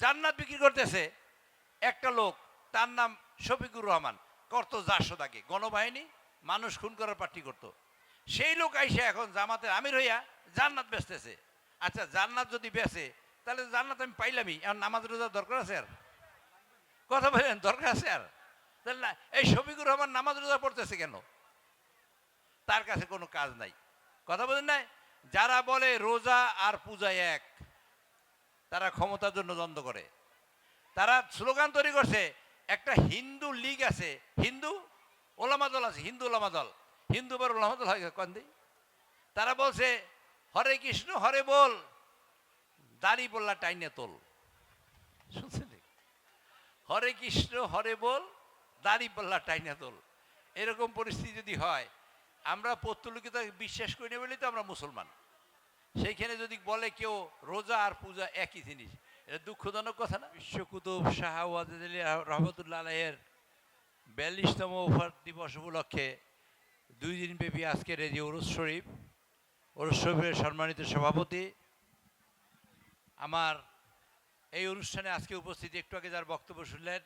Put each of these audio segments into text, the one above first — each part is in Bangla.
জান্নাত বিক্রি করতেছে একটা লোক, তার নাম শফিকুর রহমান, করতো জাসদাকে, গণবাহিনী মানুষ খুন করার পার্টি করতো। সেই লোক আইসে এখন জামাতের আমির হইয়া জান্নাত বেচতেছে। আচ্ছা, জান্নাত যদি বেচে তাহলে জান্নাত আমি পাইলামই, এখন নামাজ রোজার দরকার আছে আর? কথা বলেন, দরকার আছে আর? তাহলে না, এই শফিকুর রহমান নামাজ রোজা পড়তেছে কেন? তার কাছে কোনো কাজ নাই। কথা বলেন নাই? যারা বলে রোজা আর পূজা এক, তারা ক্ষমতার জন্য দ্বন্দ্ব করে। তারা স্লোগান তৈরি করছে, একটা হিন্দু লীগ আছে, হিন্দু ওলামা দল আছে, হিন্দু ওলামা দল, হিন্দু বার ওলামা দল হয় কন্দি। তারা বলছে হরে কৃষ্ণ হরে বল, দাড়ি বললা টাইনে তোল। শুনছেন? হরে কৃষ্ণ হরে বল, দাড়ি বললা টাইনে তোল। এরকম পরিস্থিতি যদি হয়, আমরা পৌত্তলিকতা বিশ্বাস করি না বলেই তো আমরা মুসলমান। সেইখানে যদি বলে কেউ রোজা আর পূজা একই জিনিস, এটা দুঃখজনক কথা না? বিশ্বকুতুব শাহ ওয়াজেদ আলী রহমতুল্লাহ আলাইহের 42তম ওফাত দিবস উপলক্ষে 2 দিন ব্যাপী আজকের এই যে উরুস শরীফের সম্মানিত সভাপতি, আমার এই অনুষ্ঠানে আজকে উপস্থিত, একটু আগে যার বক্তব্য শুনলেন,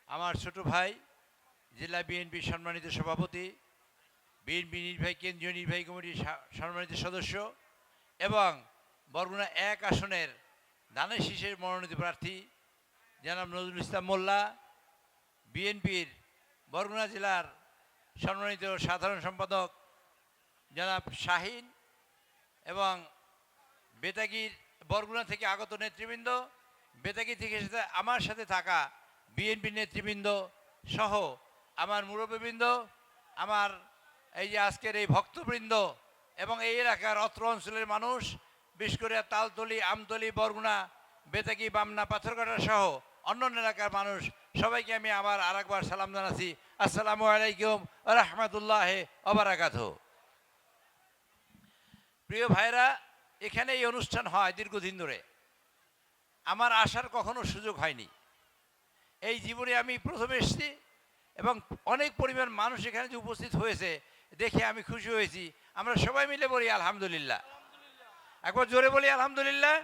আমার ছোট ভাই জেলা বিএনপির সম্মানিত সভাপতি, বিএনপি কেন্দ্রীয় নির্বাহী কমিটির সম্মানিত সদস্য এবং বরগুনা 1 আসনের ধানের শীষের মনোনীত প্রার্থী জনাব নজরুল ইসলাম মোল্লা, বিএনপির বরগুনা জেলার সম্মানিত সাধারণ সম্পাদক জনাব শাহিন এবং বেতাগীর বরগুনা থেকে আগত নেতৃবৃন্দ, বেতাগী থেকে আমার সাথে থাকা বিএনপি নেতৃবৃন্দ সহ আমার মুরব্বীবৃন্দ, আমার এই যে আজকের এই ভক্তবৃন্দ এবং এই এলাকার অত্র অঞ্চলের মানুষ, বিশেষ করে তালতলি, আমতলি, বরগুনা, বেতাগী, বামনা, পাথরঘাটা সহ অন্যান্য এলাকার মানুষ, সবাইকে আমি আবার আরেকবার সালাম জানাচ্ছি। আসসালামু আলাইকুম ওয়া রাহমাতুল্লাহি ওয়া বারাকাতুহু। প্রিয় ভাইরা, এখানে এই অনুষ্ঠান হয় দীর্ঘদিন ধরে। আমার আসার কখনো সুযোগ হয়নি। এই জীবনে আমি প্রথম এসেছি এবং অনেক পরিমাণ মানুষ এখানে যে উপস্থিত হয়েছে দেখে আমি খুশি হয়েছি। আমরা সবাই মিলে বলি আলহামদুলিল্লাহ। একবার জোরে বলি আলহামদুলিল্লাহ।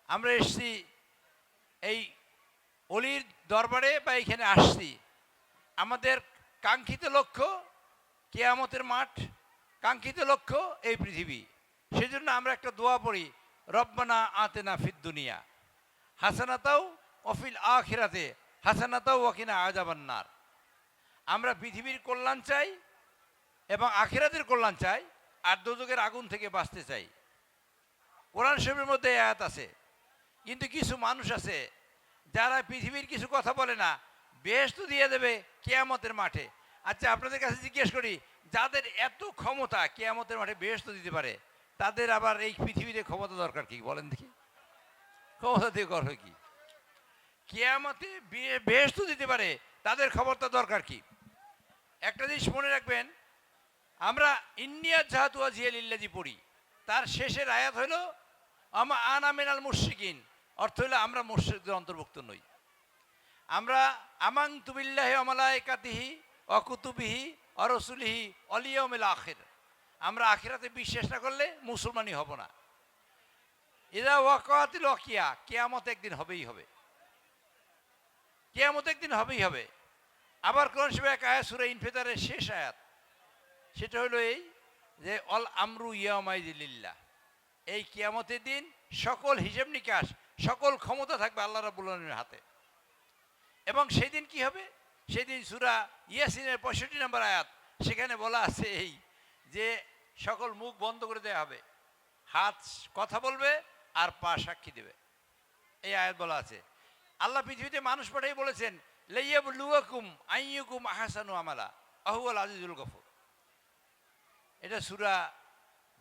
আমরা এসেছি এই অলির দরবারে বা এখানে আসছি, আমাদের কাঙ্ক্ষিত লক্ষ্য কিয়ামতের মাঠ, কাঙ্ক্ষিত লক্ষ্য এই পৃথিবী। সেজন্য আমরা একটা দোয়া পড়ি, রব্বানা আতেনা ফিদ দুনিয়া হাসানাতাও ওয়াফিল আখিরাতে হাসানাতাও ওয়া কিনা আযাবান্নার। আমরা পৃথিবীর কল্যাণ চাই এবং আখিরাতের কল্যাণ চাই, আর দোজখের আগুন থেকে বাঁচতে চাই। কোরআন শরীফের মধ্যে আয়াত আছে। কিন্তু কিছু মানুষ আছে যারা পৃথিবীর কিছু কথা বলে না, বেহেশত দিয়ে দেবে কিয়ামতের মাঠে। আচ্ছা, আপনাদের কাছে জিজ্ঞেস করি, যাদের এত ক্ষমতা কিয়ামতের মাঠে বেহেশত দিতে পারে, তাদের আবার এই পৃথিবীতে ক্ষমতা দরকার কি? বলেন দেখি, ক্ষমতা দিয়ে করবে কি? কিয়ামতে বেহেশত দিতে পারে, তাদের ক্ষমতা দরকার কি? একটা জিনিস মনে রাখবেন, আমরা ইন্নিয়া জাহাতু আজিয়ালিল্লাজি পড়ি, তার শেষের আয়াত হইল আমা আনা মিনাল মুশরিকিন, অর্থ হইল আমরা মুশরিকদের অন্তর্ভুক্ত নই। আমরা আমানতু বিল্লাহি ওয়া মালাইকাতিহি ওয়া কুতুবিহি ওয়া রাসূলিহি ওয়াল ইয়াউমিল আখির, আমরা আখিরাতে বিশ্বাস না করলে মুসলমানই হব না। ইযা ওয়াকাতিল ওয়াকিয়া, কিয়ামত একদিন হবেই হবে, কিয়ামত একদিন হবেই হবে। আবার কোরআন শরীফে এক আয়াত সূরা ইনফিতারের শেষ আয়াত, সেটা হলো এই যে অল আমরু ইয়াউমাইযিন লিল্লাহ, এই কিয়ামতের দিন সকল হিসাব নিকাশ, সকল ক্ষমতা থাকবে আল্লাহ রাব্বুল আলামিনের হাতে। এবং সেই দিন কি হবে? সেই দিন সূরা ইয়াসিনের 65 নম্বর আয়াত, সেখানে বলা আছে এই যে সকল মুখ বন্ধ করে দেওয়া হবে, হাত কথা বলবে আর পা সাক্ষী দেবে। এই আয়াত বলা আছে। আল্লাহ পৃথিবীতে মানুষ পাঠিয়ে বলেছেন লাইয়াবলুয়াকুম আইয়ুকুম আহসানু আমালা আহুয়াল আজিজুল গফুর। এটা সূরা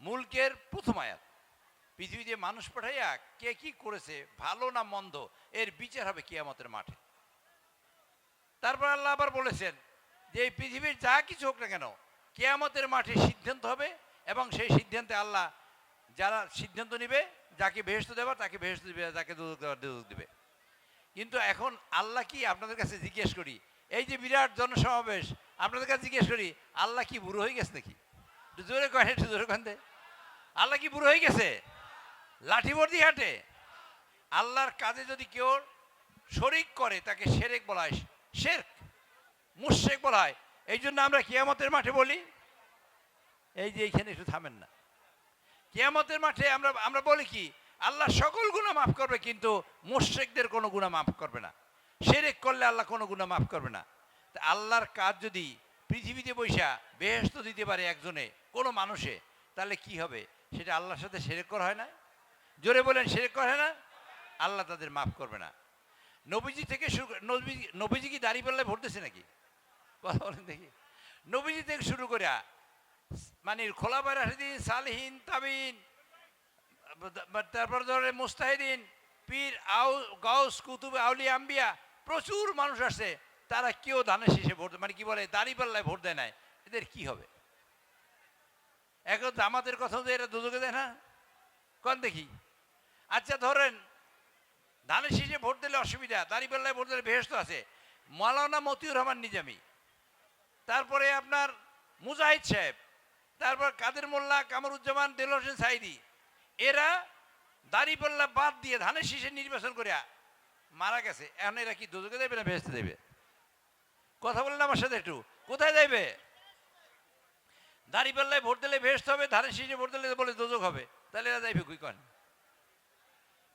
মুলকের প্রথম আয়াত। পৃথিবীতে মানুষ পাঠাইয়া কে কি করেছে, ভালো না মন্দ, এর বিচার হবে কিয়ামতের মাঠে। তারপর আল্লাহ আবার বলেছেন যে এই পৃথিবীর যা কিছু হোক না কেন, কিয়ামতের মাঠে সিদ্ধান্ত হবে এবং সেই সিদ্ধান্তে আল্লাহ যারা সিদ্ধান্ত নেবে, যাকে বেহেশত দেবার তাকে বেহেশত দেবে, যাকে দোজখ দেবার দোজখ দেবে। কিন্তু এখন আল্লাহ কি, আপনাদের কাছে জিজ্ঞেস করি, এই যে বিরাট জনসমাবেশ, আপনাদের কাছে জিজ্ঞেস করি, আল্লাহ কি বুড়ো হয়ে গেছে নাকি? একটু জোরে কয়, একটু জোরে কন দে। আল্লাহ কি বুড়ো হয়ে গেছে? লাঠি বর্দি হাঁটে? আল্লাহর কাজে যদি কেউ শরিক করে তাকে শিরক বলা হয়, শিরক, মুশরিক বলা হয়। এই জন্য আমরা কিয়ামতের মাঠে বলি, এই যে এইখানে একটু থামেন না, কিয়ামতের মাঠে আমরা বলি কি, আল্লাহ সকল গুনাহ মাফ করবে কিন্তু মুশরিকদের কোনো গুনাহ মাফ করবে না। শিরক করলে আল্লাহ কোনো গুনাহ মাফ করবে না। তা আল্লাহর কাজ যদি পৃথিবীতে বৈশা বেহেশত দিতে পারে একজনে, কোনো মানুষে, তাহলে কি হবে? সেটা আল্লাহর সাথে শিরক করা হয় না? জোরে বলেন, শিরক করা হয় না? আল্লাহ তাদের মাফ করবে না। নবীজি থেকে শুরু, নবীজি কি দাড়ি পাল্লায় ভরতেছে নাকি? কথা বলেন দেখি। নবীজি থেকে শুরু করে মানে খোলাফায়ে রাশিদিন, সালেহিন, তাবিন, তারপর ধরে মুস্তাহিদিন, পীর, গাউস, কুতুব, আউলিয়া, আম্বিয়া, প্রচুর মানুষ আসছে। তারা কেউ ধানের শীষে ভোট, মানে কি বলে, দাড়ি পাল্লায় ভোট দেয় নাই। এদের কি হবে? এখন জামাতের কথা যে এরা দুদকে দেয় না, কোন দেখি। আচ্ছা ধরেন ধানের শীষে ভোট দিলে অসুবিধা, দাড়ি পাল্লায় ভোট দিলে বেহেশত আছে। মাওলানা মতিউর রহমান নিজামী, তারপরে আপনার মুজাহিদ সাহেব, তারপর কাদের মোল্লা, কামরুজ্জামান, দেলোয়ার হোসেন সাইদি, এরা দাড়িপাল্লা বাদ দিয়ে ধানের শীষে নির্বাচন করে মারা গেছে। এখন এরা কি দুদকে দেবে না বেহেশতে দেবে? কথা বলেন আমার সাথে একটু, কোথায় যাইবে? দাড়িপাল্লায় ভোট দিলে বেহেশত হবে, ধানের শীষে ভোট দিলে বলে দুদক হবে। তাহলে এরা যাইবে কই? কন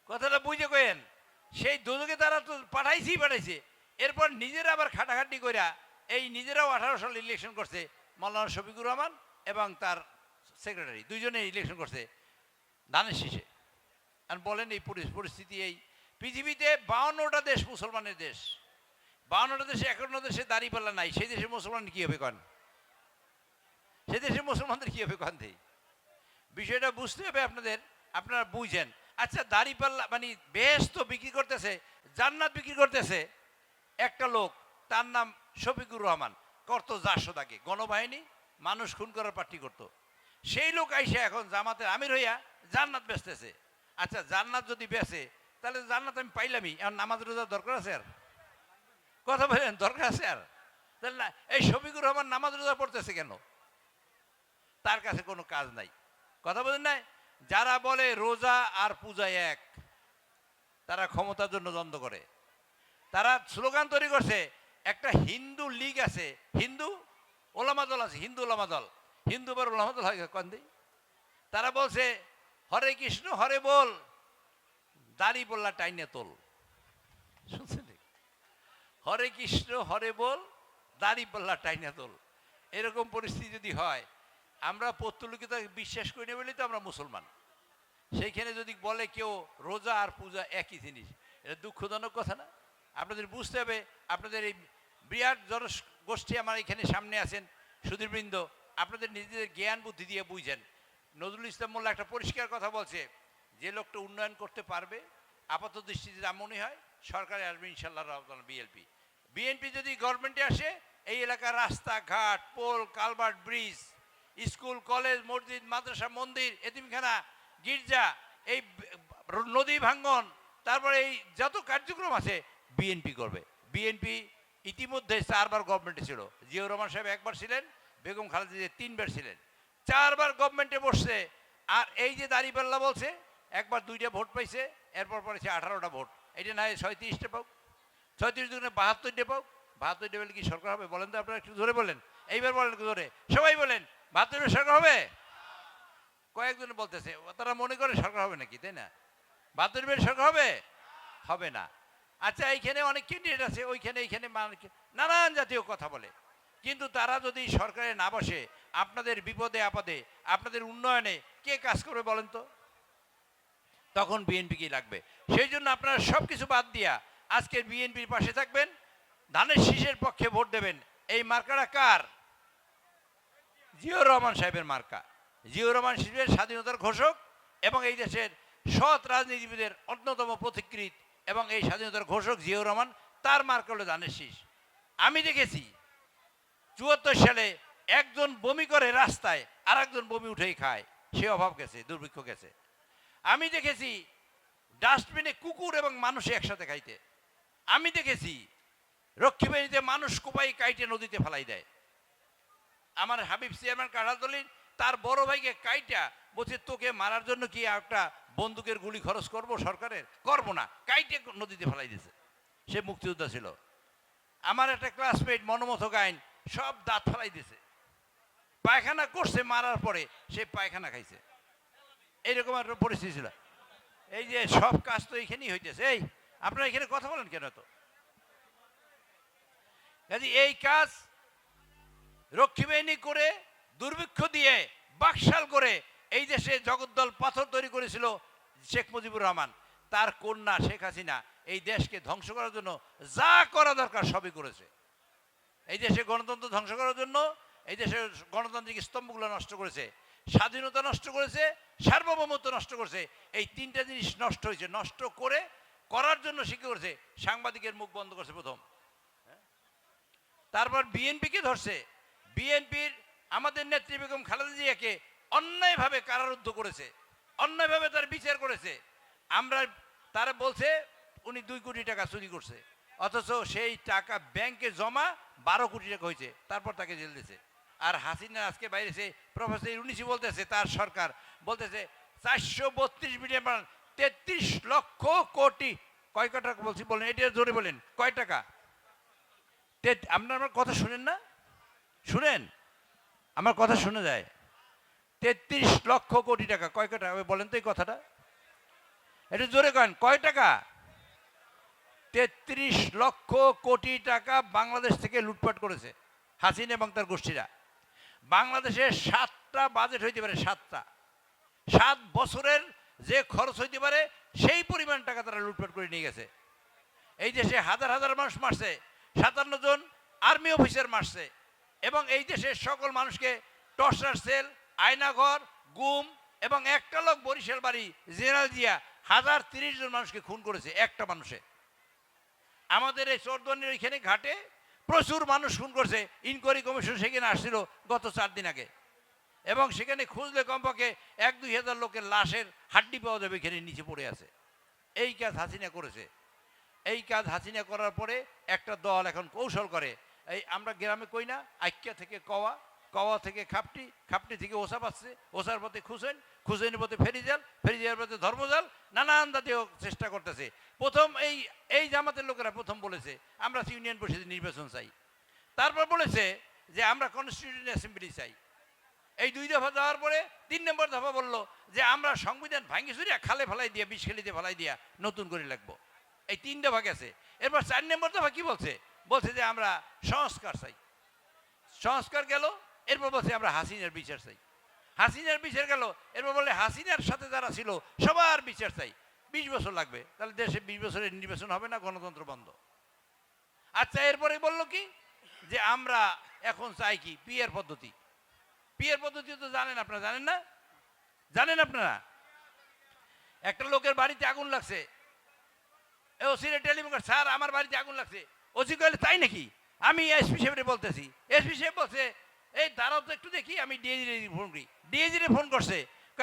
কথাটা বুঝে কয়েন। সেই দুদকে তারা তো পাঠাইছে। এরপর নিজেরা আবার খাটাখাটি কইরা এই নিজেরাও 18 সাল ইলেকশন করছে, মাওলানা শফিকুর রহমান এবং তার সেক্রেটারি দুইজনে ইলেকশন করছে ধানের শীষে। আর বলেন এই পরিস্থিতি, এই পৃথিবীতে 52টা দেশ মুসলমানের দেশ, 52টা দেশে 51 দেশে দাড়িপাল্লা নাই, সেই দেশের মুসলমান কি হবে? কন সেই দেশের মুসলমানদের কি হবে? কন থেকে বিষয়টা বুঝতে হবে আপনাদের, আপনারা বুঝেন। আচ্ছা দাড়িপাল্লা মানে বেহেশত বিক্রি করতেছে, জান্নাত বিক্রি করতেছে একটা লোক, তার নাম শফিকুর রহমান, করতো 400 টাকে গণবাহিনী, মানুষ খুন করার পার্টি করতো। সেই লোক আইসা এখন জামাতের আমির হইয়া জান্নাত বেচতেছে। আচ্ছা জান্নাত যদি বেচে তাহলে জান্নাত আমি পাইলামই, এখন নামাজ রোজার দরকার আছে আর? কথা বলেন, দরকার আছে আর? তাহলে না, এই শফিকুর রহমান নামাজ রোজা পড়তেছে কেন? তার কাছে কোনো কাজ নাই। কথা বলেন নাই? যারা বলে রোজা আর পূজা এক, তারা ক্ষমতার জন্য দ্বন্দ্ব করে। তারা স্লোগান তৈরি করছে, একটা হিন্দু লীগ আছে, হিন্দু ওলামা দল আছে, হিন্দু ওলামা দল, হিন্দু বার ওলামা দল হয় কন্দি। তারা বলছে হরে কৃষ্ণ হরে বল, দাড়ি বললা টাইনে তোল। শুনছেন? হরে কৃষ্ণ হরে বল, দাড়ি বললা টাইনে তোল। এরকম পরিস্থিতি যদি হয়, আমরা পৌত্তলিকতা বিশ্বাস করি না বলেই তো আমরা মুসলমান। সেইখানে যদি বলে কেউ রোজা আর পূজা একই জিনিস, এটা দুঃখজনক কথা না? আপনাদের বুঝতে হবে। আপনাদের এই বিরাট জনগোষ্ঠী আমার এখানে সামনে আছেন, সুধীরবৃন্দ, আপনাদের নিজেদের জ্ঞান বুদ্ধি দিয়ে বুঝেন। নজরুল ইসলাম মোল্লা একটা পরিষ্কার কথা বলছে, যে লোকটা উন্নয়ন করতে পারবে, আপাত দৃষ্টিতে যা মনে হয় সরকারে আসবে ইনশাল্লাহ রহমান। বিএনপি যদি গভর্নমেন্টে আসে, এই এলাকার রাস্তাঘাট, পোল, কালভার্ট, ব্রিজ, স্কুল, কলেজ, মসজিদ, মাদ্রাসা, মন্দির, এতিমখানা, গির্জা, এই নদী ভাঙ্গন, তারপরে এই যত কার্যক্রম আছে বিএনপি করবে। বিএনপি ইতিমধ্যে 4 বার গভর্নমেন্টে ছিল। জিয়াউর রহমান সাহেব 1 বার ছিলেন, বেগম খালেদা জিয়া 3 বার ছিলেন, 4 বার গভর্নমেন্টে বসছে। আর এই যে দাঁড়িপাল্লা বলছে, একবার 2টা ভোট পাইছে, এরপর পড়েছে 18টা ভোট। এটা না 37টা পাও, 36 দুগুণে 72টা পাও। 72টা বলে কি সরকার হবে? বলেন তো আপনারা, একটু ধরে বলেন, এইবার বলেন জোরে, সবাই বলেন 72 সরকার হবে? কয়েকজন বলতেছে, তারা মনে করে সরকার হবে নাকি, তাই না? 72 সরকার হবে? হবে না। আচ্ছা এইখানে অনেক ক্যান্ডিডেট আছে, ওইখানে এইখানে নানান জাতীয় কথা বলে, কিন্তু তারা যদি সরকারে না বসে, আপনাদের বিপদে আপদে, আপনাদের উন্নয়নে কে কাজ করবে বলেন তো? তখন বিএনপি কি লাগবে? সেই জন্য আপনারা সব কিছু বাদ দিয়া আজকের বিএনপির পাশে থাকবেন, ধানের শীষের পক্ষে ভোট দেবেন। এই মার্কাটা কার? জিয়াউর রহমান সাহেবের মার্কা। জিয়াউর রহমান সাহেবের স্বাধীনতার ঘোষক এবং এই দেশের সৎ রাজনীতিবিদের অন্যতম পথিকৃৎ এবং এই স্বাধীনতার ঘোষক জিয়াউর রহমান, তার মার্কা হলো ধানের শীষ। আমি দেখেছি 74 সালে একজন বমি করে রাস্তায়, আর একজন বমি উঠেই খায়, সে অভাব গেছে, দুর্ভিক্ষ গেছে। আমি দেখেছি ডাস্টবিনে কুকুর এবং মানুষ একসাথে খাইতে। আমি দেখেছি রক্ষীবাহিনীতে মানুষ কোপাই কাইটে নদীতে ফেলাই দেয়। আমার হাবিব চেয়ারম্যান কাঁঠালতলির তার বড় ভাইকে কাইটা বলছে, তোকে মারার জন্য কি একটা বন্দুকের গুলি খরচ করব সরকারের? করব না, কাইটে নদীতে ফেলাই দিয়েছে। সে মুক্তিযোদ্ধা ছিল। আমার একটা ক্লাসমেট মনমথ গাইন সব দাঁত ফেলাই দিয়েছে। পায়খানা করছে, মারার পরে সে পায়খানা খাইছে। এইরকম একটা পরিস্থিতি ছিল। এই যে সব কাজ তো এইখানেই হইতেছে। এই আপনারা এখানে কথা বলেন কেন? তো এই কাজ রক্ষী বাহিনী করে, দুর্ভিক্ষ দিয়ে, বাকশাল করে এই দেশে জগদ্দল পাথর তৈরি করেছিল শেখ মুজিবুর রহমান। তার কন্যা শেখ হাসিনা এই দেশকে ধ্বংস করার জন্য যা করা দরকার সবই করেছে। এই দেশে গণতন্ত্র ধ্বংস করার জন্য এই দেশের গণতান্ত্রিক স্তম্ভগুলো নষ্ট করেছে, স্বাধীনতা নষ্ট করেছে, সার্বভৌমত্ব নষ্ট করেছে। এই তিনটা জিনিস নষ্ট হয়েছে। নষ্ট করে করার জন্য শিখে করেছে। সাংবাদিকের মুখ বন্ধ করছে প্রথম। তারপর বিএনপিকে ধরছে। বিএনপির আমাদের নেত্রী বেগম খালেদা জিয়াকে অন্যায়ভাবে কারারুদ্ধ করেছে, অন্যায়ভাবে তার বিচার করেছে। আমরা তারা বলছে উনি 2 কোটি টাকা চুরি করছে, অথচ সেই টাকা ব্যাংকে জমা 12 কোটি টাকা হয়েছে। তারপর তাকে জেল দিয়েছে। আর হাসিনা আজকে বাইরেছে, প্রফেসর ইউনুসি বলতেছে, তার সরকার বলতেছে 432 বিলিয়ন 33 লক্ষ কোটি। কয় টাকা বলছি বলেন, এটা জোরে বলেন, কয় টাকা? আপনার আমার কথা শুনেন না? শুনেন, আমার কথা শুনে যায়। 33 লক্ষ কোটি টাকা। কয় টাকা বলেন তো এই কথাটা? এটা জোরে করেন, কয় টাকা? 33 লক্ষ কোটি টাকা বাংলাদেশ থেকে লুটপাট করেছে হাসিনা এবং তার গোষ্ঠীরা। বাংলাদেশের 7টা বাজেট হইতে পারে, 7টা, 7 বছরের যে খরচ হইতে পারে সেই পরিমাণ টাকা তারা লুটপাট করে নিয়ে গেছে। এই দেশে হাজার হাজার মানুষ মারছে, 57 জন আর্মি অফিসার মারছে, এবং এই দেশের সকল মানুষকে টর্চার সেল, আয়নাঘর, গুম, এবং একটা লোক বরিশাল বাড়ি জেনারেল জিয়া 1030 জন মানুষকে খুন করেছে একটা মানুষে। আমাদের এই চরদুয়ানির ওইখানে ঘাটে প্রচুর মানুষ খুন করছে। ইনকোয়ারি কমিশন সেখানে আসছিল গত 4 দিন আগে, এবং সেখানে খুঁজলে কমপক্ষে 1-2 হাজার লোকের লাশের হাড্ডি পাওয়া যাবে, এখানে নিচে পড়ে আছে। এই কাজ হাসিনা করেছে। এই কাজ হাসিনা করার পরে একটা দল এখন কৌশল করে। এই আমরা গ্রামে কই না, আইক্যা থেকে কওয়া, কওয়া থেকে খাপটি, খাপটি থেকে ওসা পাচ্ছে, ওসার পথে খুসেন, খুসেনের পথে ফেরিজাল, ফেরিজালের পথে ধর্মজাল, নানান জাতীয় চেষ্টা করতেছে। প্রথম এই জামাতের লোকেরা প্রথম বলেছে আমরা ইউনিয়ন পরিষদে নির্বাচন চাই। তারপর বলেছে যে আমরা কনস্টিটিউয়েন্ট অ্যাসেম্বলি চাই। এই 2 দফা দেওয়ার পরে 3 নম্বর দফা বললো যে আমরা সংবিধান ভাঙি চুরিয়া খালে ফেলাই দিয়া, বিষখালিতে ফেলাই দিয়া নতুন করে লাগবো। এই 3 দফা গেছে। এরপর 4 নম্বর দফা কি বলছে? বলছে যে আমরা সংস্কার চাই। সংস্কার গেল। এরপর বলছে আমরা হাসিনার বিচার চাই। হাসিনার বিচার গেল। এরপর বলে হাসিনার সাথে যারা ছিল সবার বিচার চাই। 20 বছর লাগবে। তাহলে দেশে 20 বছরের নির্বাচন হবে না, গণতন্ত্র বন্ধ। আচ্ছা, এরপরে বললো কি যে আমরা এখন চাই কি পিআর পদ্ধতি। পিআর পদ্ধতি তো জানেন আপনারা, জানেন না? জানেন আপনারা? একটা লোকের বাড়িতে আগুন লাগছে, ওসিরে টেলিফোন করে, স্যার আমার বাড়িতে আগুন লাগছে। ওসি কইলে তাই নাকি? আমি এসপি সাহেবরে বলতেছি। এসপি সাহেব বলছে এই দাঁড়াও তো একটু দেখি, আমি ডিএজিরে ফোন করি। ডিএজিরে ফোন করছে,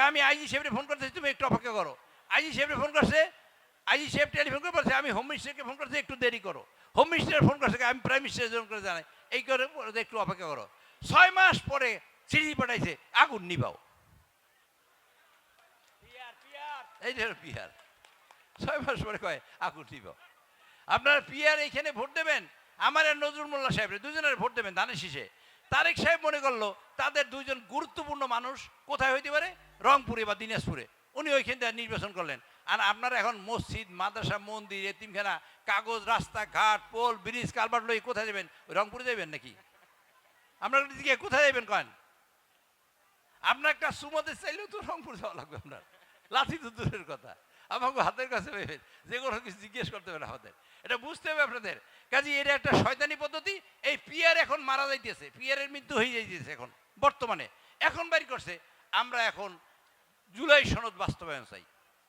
আমি আইজি সাহেবরে ফোন করতেছি, তুমি একটু অপেক্ষা করো। আইজি সাহেবরে ফোন করছে, আইজি সাহেব টেলিফোন করে বলছে আমি হোম মিনিস্টারকে ফোন করছি, একটু দেরি করো। হোম মিনিস্টার ফোন করছে, আমি প্রাইম মিনিস্টার জন করে জানাই, এই করে একটু অপেক্ষা করো। 6 মাস পরে চিঠি পাঠাইছে আগুন নিবাও। এই যে পিআর 6 মাস পরে কয় আগুন নিবাও। আপনারা পিআর এইখানে ভোট দেবেন, আমার আর নজরুল মোল্লা সাহেবের দুজনের ভোট দেবেন ধানের শীষে। তারেক সাহেব মনে করলো তাদের 2 জন গুরুত্বপূর্ণ মানুষ কোথায় হইতে পারে, রংপুরে বা দিনাজপুরে, উনি ওইখান থেকে নির্বাচন করলেন। আর আপনারা এখন মসজিদ, মাদ্রাসা, মন্দির, এতিমখানা, কাগজ, রাস্তা ঘাট, পোল, ব্রিজ, কালভার্ট লই কোথায় যাবেন? রংপুরে যাবেন নাকি? আপনার দিকে কোথায় যাবেন কয়েন? আপনার একটা সুমতে চাইলেও তো রংপুর যাওয়া লাগবে। আপনার লাঠি তো দূরের কথা, আমাকে হাতের কাছে পাইবেন, যে কোনো কিছু জিজ্ঞেস করতে হবে না আমাদের। এটা বুঝতে হবে আপনাদের। কাজে এটা একটা শয়তানি পদ্ধতি। এই পিআর এখন মারা যাইতেছে, পিআর এর মৃত্যু হয়ে যাইতেছে এখন বর্তমানে। এখন বাইর করছে আমরা এখন জুলাই সনদ বাস্তবায়ন চাই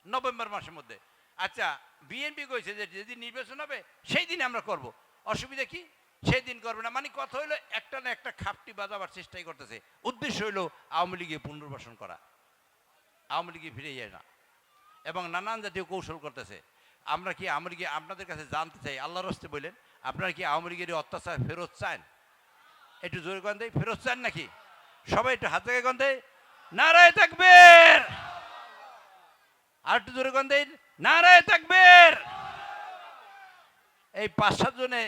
নভেম্বর মাসের মধ্যে। আচ্ছা, বিএনপি কইছে যে যেদিন নির্বাচন হবে সেই দিন আমরা করব। অসুবিধা কি? সেই দিন করবে না মানে কথা হইলো একটা না একটা খাপটি বাজাবার চেষ্টাই করতেছে। উদ্দেশ্য হইলো আওয়ামী লীগে পুনর্বাসন করা, আওয়ামী লীগে ফিরে যায় না, এবং নানান জাতীয় কৌশল করতেছে। আমরা কি আওয়ামী লীগে আপনাদের কাছে জানতে চাই, আল্লাহর রাস্তে বললেন, আপনারা কি আওয়ামী লীগের অত্যাচার ফেরত চান? একটু জোরে গন্ধে ফেরত চান নাকি? সবাই একটু হাত থেকে গন্ধে নারায় থাকবে। আর একটু জোরে কোন দিন, নারায়ে তাকবীর। এই 5-7 জনে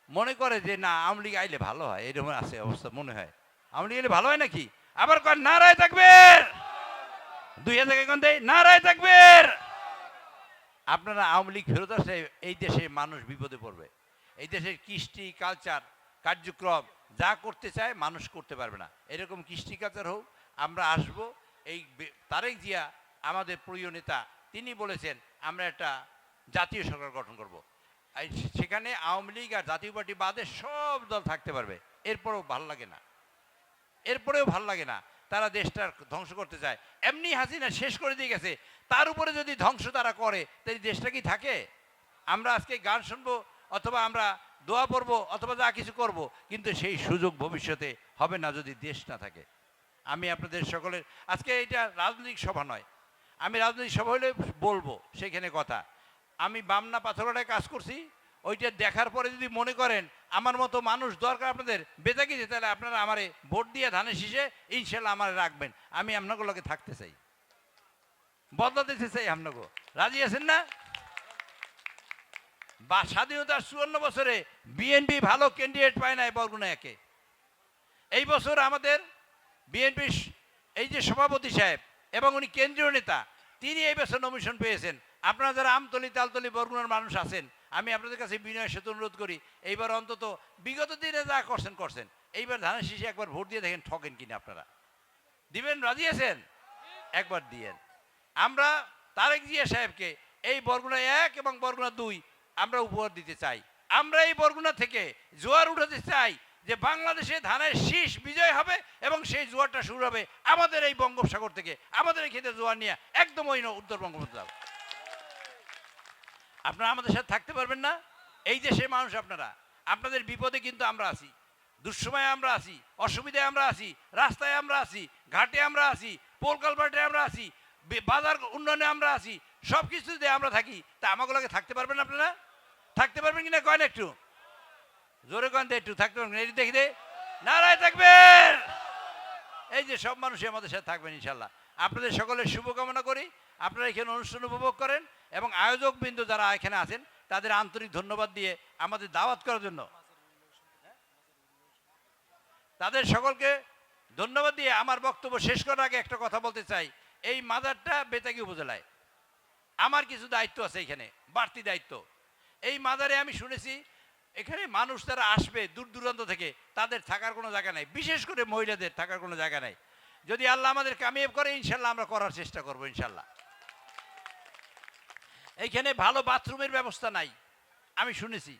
মনে করে যে না আওয়ামী লীগ আইলে ভালো হয়, এরকম আছে অবস্থা মনে হয়। আওয়ামী লীগ আইলে ভালো হয় নাকি? আবার কন নারায়ে তাকবীর। 2000 থেকে কোন দিন, নারায়ে তাকবীর। আপনারা আওয়ামী লীগ ফেরত আসলে এই দেশে মানুষ বিপদে পড়বে। এই দেশের কৃষ্টি কালচার কার্যক্রম যা করতে চায় মানুষ করতে পারবে না। এরকম কৃষ্টি কালচার হোক, আমরা আসব। এই তারেক জিয়া আমাদের প্রিয় নেতা, তিনি বলেছেন আমরা একটা জাতীয় সরকার গঠন করব। সেখানে আওয়ামী লীগ আর জাতীয় পার্টি বাদে সব দল থাকতে পারবে। এরপরেও ভালো লাগে না, এরপরেও ভালো লাগে না, তারা দেশটার ধ্বংস করতে চায়। এমনি হাসিনা শেষ করে দিয়ে গেছে, তার উপরে যদি ধ্বংস তারা করে তাই দেশটা কি থাকে? আমরা আজকে গান শুনবো অথবা আমরা দোয়া পড়বো অথবা যা কিছু করব, কিন্তু সেই সুযোগ ভবিষ্যতে হবে না যদি দেশ না থাকে। আমি আপনাদের সকলের, আজকে এটা রাজনৈতিক সভা নয়, আমি রাজনৈতিক সভা হলে বলবো সেখানে কথা। আমি বামনা পাথরঘাটায় কাজ করছি, ওইটা দেখার পরে যদি মনে করেন আমার মতো মানুষ দরকার আপনাদের বেঁচে গেছে, তাহলে আপনারা আমারে ভোট দিয়ে ধানের শীষে ইনশাল্লাহ আমার রাখবেন। আমি আপনাকে লগে থাকতে চাই, বদলা দিতে চাই। আপনাকে রাজি আছেন না? বা স্বাধীনতার 54 বছরে বিএনপি ভালো ক্যান্ডিডেট পায় না বরগুনা একে। এই বছর আমাদের বিএনপির এই যে সভাপতি সাহেব এবং উনি কেন্দ্রীয় নেতা, তিনি এই বছর নমিনেশন পেয়েছেন। আপনারা যারা আমতলি তালতলি বরগুনার মানুষ আছেন, আমি আপনাদের কাছে বিনয়ের সাথে অনুরোধ করি, এইবার অন্তত বিগত দিনে যা করছেন করছেন, এইবার ধানের শীষে একবার ভোট দিয়ে দেখেন ঠকেন কিনা। আপনারা দিবেন? রাজি আছেন? একবার দিয়েন। আমরা তারেক জিয়া সাহেবকে এই বরগুনা 1 এবং বরগুনা 2 আমরা উপহার দিতে চাই। আমরা এই বরগুনা থেকে জোয়ার উঠাতে চাই যে বাংলাদেশে ধানের শীষ বিজয় হবে এবং সেই জোয়ারটা শুরু হবে আমাদের এই বঙ্গোপসাগর থেকে। আমাদের এই ক্ষেত্রে জোয়ার নিয়ে একদম ওই উত্তর বঙ্গোপসাগর। আপনারা আমাদের সাথে থাকতে পারবেন না? এই দেশের মানুষ আপনারা, আপনাদের বিপদে কিন্তু আমরা আছি, দুঃসময়ে আমরা আছি, অসুবিধায় আমরা আছি, রাস্তায় আমরা আছি, ঘাটে আমরা আছি, পোল কালভার্টে আমরা আছি, বাজার উন্নয়নে আমরা আছি, সব কিছুতে আমরা থাকি। তা আমাগুলোকে থাকতে পারবেন আপনারা? থাকতে পারবেন কিনা কয়েন একটু জোরে কয়েন, একটু থাকতে পারবেন? এই দেখি দে, নারায়ে তাকবীর। এই যে সব মানুষই আমাদের সাথে থাকবেন ইনশাল্লাহ। আপনাদের সকলের শুভকামনা করি। আপনারা এখানে অনুষ্ঠান উপভোগ করেন এবং আয়োজক বিন্দু যারা এখানে আছেন তাদের আন্তরিক ধন্যবাদ দিয়ে আমাদের দাওয়াত করার জন্য তাদের সকলকে ধন্যবাদ দিয়ে আমার বক্তব্য শেষ করার আগে একটা কথা বলতে চাই। এই মাজারটা বেতাগী উপজেলায়, আমার কিছু দায়িত্ব আছে এখানে, বাড়তি দায়িত্ব। এই মাজারে আমি শুনেছি এখানে মানুষ যারা আসবে দূর দূরান্ত থেকে, তাদের থাকার কোনো জায়গা নাই, বিশেষ করে মহিলাদের থাকার কোনো জায়গা নাই। যদি আল্লাহ আমাদের কামিয়াব করে ইনশাল্লাহ আমরা করার চেষ্টা করবো ইনশাল্লাহ। এইখানে ভালো বাথরুমের ব্যবস্থা নাই আমি শুনেছি,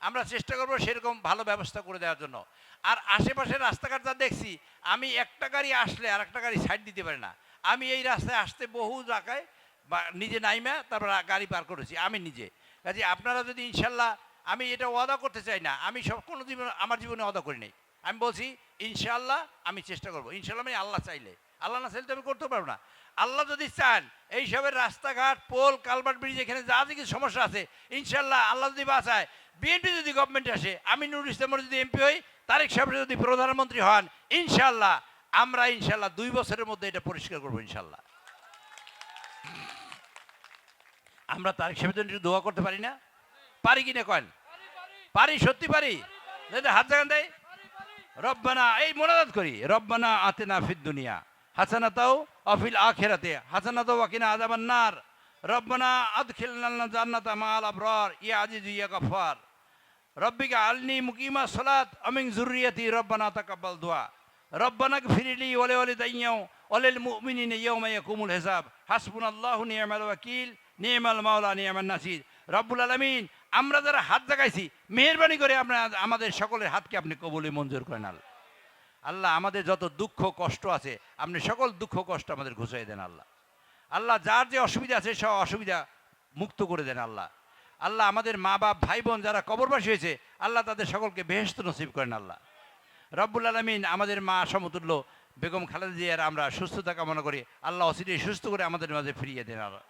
আমরা চেষ্টা করবো সেরকম ভালো ব্যবস্থা করে দেওয়ার জন্য। আর আশেপাশের রাস্তাঘাট যা দেখছি, আমি একটা গাড়ি আসলে আর একটা গাড়ি সাইড দিতে পারি না। আমি এই রাস্তায় আসতে বহু জায়গায় বা নিজে নাইমা তারপর গাড়ি পার করেছি আমি নিজে। কাজে আপনারা যদি ইনশাল্লাহ, আমি এটা ওয়াদা করতে চাই না, আমি সব কোনো জীবন আমার জীবনে ওয়াদা করি নাই, আমি বলছি ইনশাল্লাহ আমি চেষ্টা করবো। ইনশাল্লাহ মানে আল্লাহ চাইলে, আল্লাহ না চাইলে তো আমি করতে পারবো না। আল্লাহ যদি চান এইসবের রাস্তাঘাট পোল কালভার্ট ব্রিজ এখানে যা যে কিছু সমস্যা আছে, ইনশাল্লাহ আল্লাহ যদি বাঁচায়, বিএনপি যদি গভর্নমেন্টে আসে, আমি নুরুল ইসলাম যদি এমপি হই, তারেক সাহেব যদি প্রধানমন্ত্রী হন, ইনশাল্লাহ আমরা ইনশাল্লাহ 2 বছরের মধ্যে এটা পরিষ্কার করবো ইনশাল্লাহ। আমরা তারেক সাহেবের জন্য একটু দোয়া করতে পারি না? পারি কিনা কয়েন? পারি, সত্যি পারি। হাত জাগান দেয়। রব্বানা, এই মোনাজাত করি, রব্বানা আতিনা ফিদ দুনিয়া হাসানাতাও অফিল আখিরাতে হাসানাতাও ওয়া কিনা আযাবান নার, রব্বানা আদখিলনা জান্নাতা মাআল আবরার ইয়া আজিজ ইয়া গফফার, রব্বিকা আলনি মুকিমা সালাত আমিন যুররিয়াতি রব্বানা তাকাব্বাল দুআ, রব্বানা গফিরলি ওয়া লিওয়ালিদাইয়া ওয়া লিল মুমিনিনা ইয়াওমা ইয়াকুমুল হিসাব, হাসবুনাল্লাহু নি'মাল ওয়াকিল নি'মাল মাওলা নি'মান নাসির। রব্বুল আলামিন, আমরা যারা হাত জাগাইছি, মেহেরবানি করে আপনারা আমাদের সকলের হাতকে আপনি কবুলে মঞ্জুর করেন। আল্লাহ আমাদের যত দুঃখ কষ্ট আছে, আপনি সকল দুঃখ কষ্ট আমাদের ঘুষাই দেন আল্লাহ। আল্লাহ যার যে অসুবিধা আছে সব অসুবিধা মুক্ত করে দেন আল্লাহ। আল্লাহ আমাদের মা বাপ ভাই বোন যারা কবরবাসী হয়েছে, আল্লাহ তাদের সকলকে বেহেশত নসিব করেন আল্লাহ। রব্বুল আলামিন, আমাদের মা সমতুল্য বেগম খালেদা জিয়ার আমরা সুস্থতা কামনা করি, আল্লাহ অচিরেই সুস্থ করে আমাদের মাঝে ফিরিয়ে দেন আল্লাহ।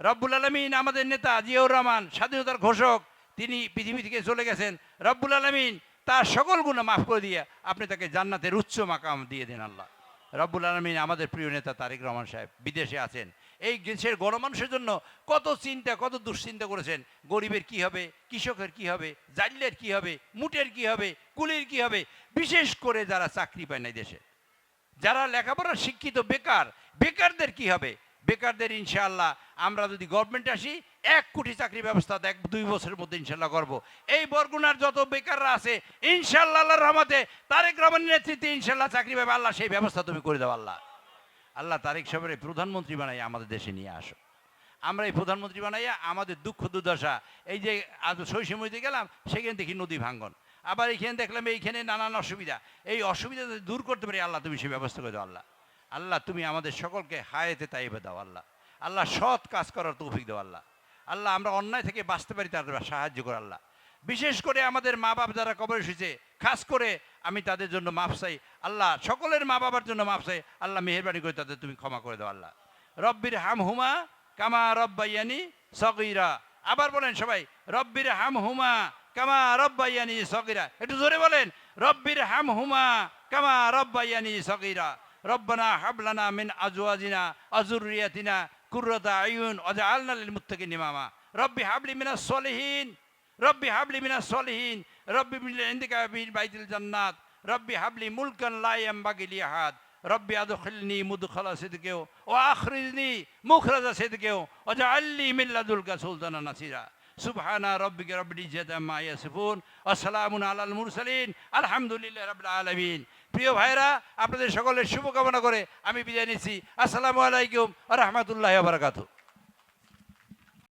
রব্বুল আলামিন, আমাদের নেতা জিয়াউর রহমান স্বাধীনতার ঘোষক, তিনি পৃথিবী থেকে চলে গেছেন, রব্বুল আলামিন তার সকল গুনাহ মাফ করে দিয়ে আপনি তাকে জান্নাতের উচ্চ মাকাম দিয়ে দেন আল্লাহ। রব্বুল আলামিন, আমাদের প্রিয় নেতা তারেক রহমান সাহেব বিদেশে আছেন, এই দেশের গণমানুষের জন্য কত চিন্তা, কত দুশ্চিন্তা করেছেন। গরিবের কি হবে, কৃষকের কি হবে, জাল্লের কি হবে, মুটের কি হবে, কুলির কি হবে, বিশেষ করে যারা চাকরি পায় না এই দেশে, যারা লেখাপড়া শিক্ষিত বেকার, বেকারদের কি হবে? বেকারদের ইনশাআল্লাহ আমরা যদি গভর্নমেন্টে আসি 1 কোটি চাকরি ব্যবস্থা 1-2 বছরের মধ্যে ইনশাআল্লাহ করব। এই বরগুনার যত বেকাররা আছে ইনশাআল্লাহ আল্লাহর রহমতে তারেক রহমানের নেতৃত্বে ইনশাআল্লাহ চাকরি পাবে। আল্লাহ সেই ব্যবস্থা তুমি করে দাও আল্লাহ। আল্লাহ তারেক সাহেবের প্রধানমন্ত্রী বানাই আমাদের দেশে নিয়ে আসো। আমরা এই প্রধানমন্ত্রী বানাইয়া আমাদের দুঃখ দুর্দশা, এই যে আজ সৈসময়তে গেলাম সেখানে দেখি নদী ভাঙ্গন, আবার এইখানে দেখলাম এইখানে নানান অসুবিধা, এই অসুবিধা যদি দূর করতে পারি আল্লাহ তুমি সেই ব্যবস্থা করে দাও আল্লাহ। আল্লাহ তুমি আমাদের সকলকে হায়াতে তাইবে দাও আল্লাহ। আল্লাহ সৎ কাজ করার তৌফিক দাও আল্লাহ। আল্লাহ আমরা অন্যায় থেকে বাঁচতে পারি তার সাহায্য করো আল্লাহ। বিশেষ করে আমাদের মা বাপ যারা কবরে এসেছে, খাস করে আমি তাদের জন্য মাফ চাই আল্লাহ, সকলের মা বাবার জন্য মাফ চাই আল্লাহ, মেহেরবানি করে তাদের তুমি ক্ষমা করে দাও আল্লাহ। রব্বির হামহুমা কামা রব্বাইয়ানি সগীরা। আবার বলেন সবাই, রব্বির হামহুমা কামা রব্বাইয়ানি সগীরা। একটু জোরে বলেন, রব্বির হামহুমা কামা রব্বাইয়ানি সগীরা। রব্বানা হাবলানা মিন আজওয়াজিনা আযুররিয়াতিনা কুররাতা আয়ুন ওয়াজআলনা লিল মুত্তাকিন ইমামা। রব্বি হাবলি মিনাস সলিহিন, রব্বি হাবলি মিনাস সলিহিন, রব্বি মিন ইনদিকা বিল বাইতিল জান্নাত, রব্বি হাবলি মুলকান লা ইয়ামবাগি লি আহাদ, রব্বি আদখিলনি মুদখালা সিদকিও ওয়া আখরিজনি মুখরাজা সিদকিও ওয়াজআলনি মিন লাদুনকা সুলতানান নাসিরা। সুবহানা রব্বিকা রব্বিল ইজ্জাতি আম্মা ইয়াসিফুন ওয়া সালামুন আলাল মুরসালিন আলহামদুলিল্লাহি রাব্বিল আলামিন। প্রিয় ভাইরা, আপনাদের সকলের শুভকামনা করে আমি বিদায় নিচ্ছি। আসসালামু আলাইকুম ওয়া রাহমাতুল্লাহি ওয়া বারাকাতুহু।